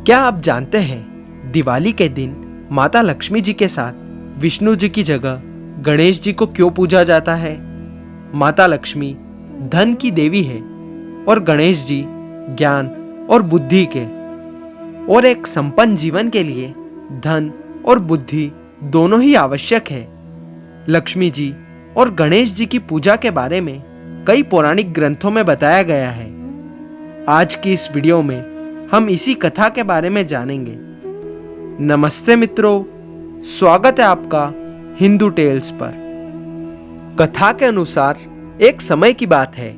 क्या आप जानते हैं दिवाली के दिन माता लक्ष्मी जी के साथ विष्णु जी की जगह गणेश जी को क्यों पूजा जाता है? माता लक्ष्मी धन की देवी है और गणेश जी ज्ञान और बुद्धि के, और एक संपन्न जीवन के लिए धन और बुद्धि दोनों ही आवश्यक है। लक्ष्मी जी और गणेश जी की पूजा के बारे में कई पौराणिक ग्रंथों में बताया गया है। आज की इस वीडियो में हम इसी कथा के बारे में जानेंगे। नमस्ते मित्रों, स्वागत है आपका हिंदू टेल्स पर। कथा के अनुसार एक समय की बात है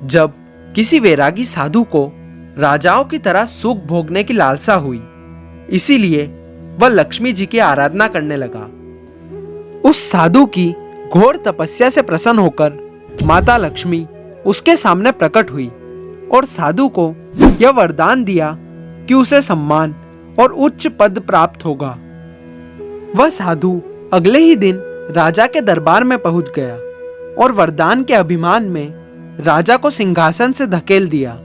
जब किसी वैरागी साधु को राजाओं की तरह सुख भोगने की लालसा हुई, इसीलिए वह लक्ष्मी जी की आराधना करने लगा। उस साधु की घोर तपस्या से प्रसन्न होकर माता लक्ष्मी उसके सामने प्रकट हुई और साधु को यह वरदान दिया कि उसे सम्मान और उच्च पद प्राप्त होगा। वह साधु अगले ही दिन राजा के दरबार में पहुंच गया और वरदान के अभिमान में राजा को सिंहासन से धकेल दिया।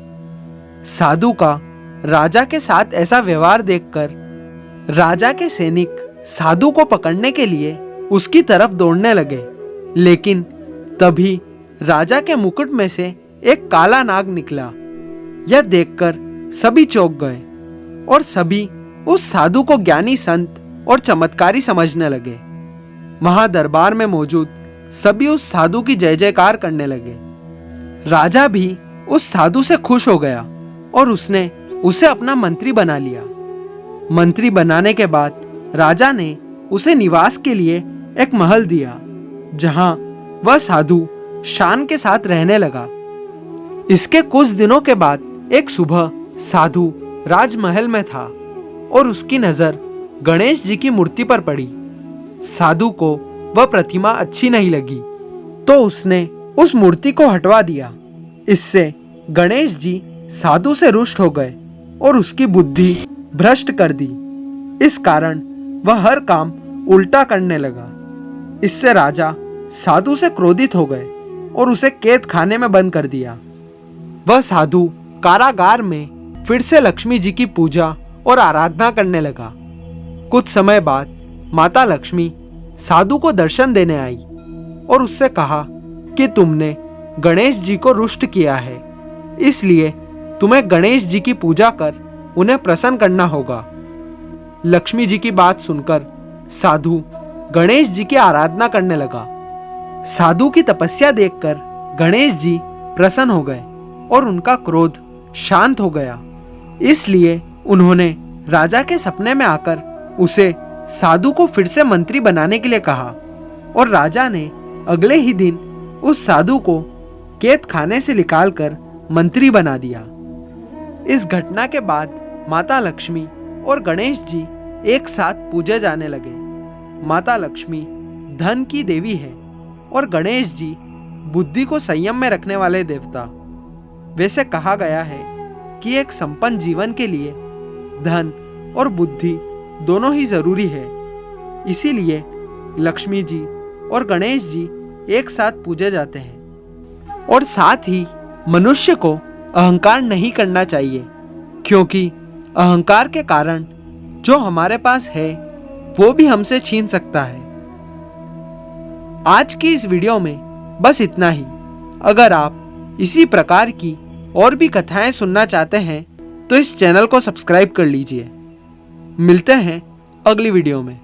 साधु का राजा के साथ ऐसा व्यवहार देखकर राजा के सैनिक साधु को पकड़ने के लिए उसकी तरफ दौड़ने लगे, लेकिन तभी राजा के मुकुट में से एक काला नाग निकला। यह देखकर सभी चौंक गए और सभी उस साधु को ज्ञानी संत और चमत्कारी समझने लगे। महादरबार में मौजूद सभी उस साधु की जय जयकार करने लगे। राजा भी उस साधु से खुश हो गया और उसने उसे अपना मंत्री बना लिया। मंत्री बनाने के बाद राजा ने उसे निवास के लिए एक महल दिया, जहां वह साधु शान के साथ रहने लगा। इसके कुछ दिनों के बाद एक सुबह साधु राजमहल में था और उसकी नजर गणेश जी की मूर्ति पर पड़ी। साधु को वह प्रतिमा अच्छी नहीं लगी, तो उसने उस मूर्ति को हटवा दिया। इससे गणेश जी साधु से रुष्ट हो गए और उसकी बुद्धि भ्रष्ट कर दी। इस कारण वह हर काम उल्टा करने लगा। इससे राजा साधु से क्रोधित हो गए और उसे कैद खाने में बंद कर दिया। वह साधु कारागार में फिर से लक्ष्मी जी की पूजा और आराधना करने लगा। कुछ समय बाद माता लक्ष्मी साधु को दर्शन देने आई और उससे कहा कि तुमने गणेश जी को रुष्ट किया है, इसलिए तुम्हें गणेश जी की पूजा कर उन्हें प्रसन्न करना होगा। लक्ष्मी जी की बात सुनकर साधु गणेश जी की आराधना करने लगा। साधु की तपस्या देखकर गणेश जी प्रसन्न हो गए और उनका क्रोध शांत हो गया। इसलिए उन्होंने राजा के सपने में आकर उसे साधु को फिर से मंत्री बनाने के लिए कहा और राजा ने अगले ही दिन उस साधु को कैद खाने से निकालकर मंत्री बना दिया। इस घटना के बाद माता लक्ष्मी और गणेश जी एक साथ पूजे जाने लगे। माता लक्ष्मी धन की देवी है और गणेश जी बुद्धि को संयम में रखने वाले देवता। वैसे कहा गया है कि एक संपन्न जीवन के लिए धन और बुद्धि दोनों ही जरूरी है, इसीलिए लक्ष्मी जी और गणेश जी एक साथ पूजे जाते हैं। और साथ ही मनुष्य को अहंकार नहीं करना चाहिए, क्योंकि अहंकार के कारण जो हमारे पास है वो भी हमसे छीन सकता है। आज की इस वीडियो में बस इतना ही। अगर आप इसी प्रकार की और भी कथाएं सुनना चाहते हैं तो इस चैनल को सब्सक्राइब कर लीजिए। मिलते हैं अगली वीडियो में।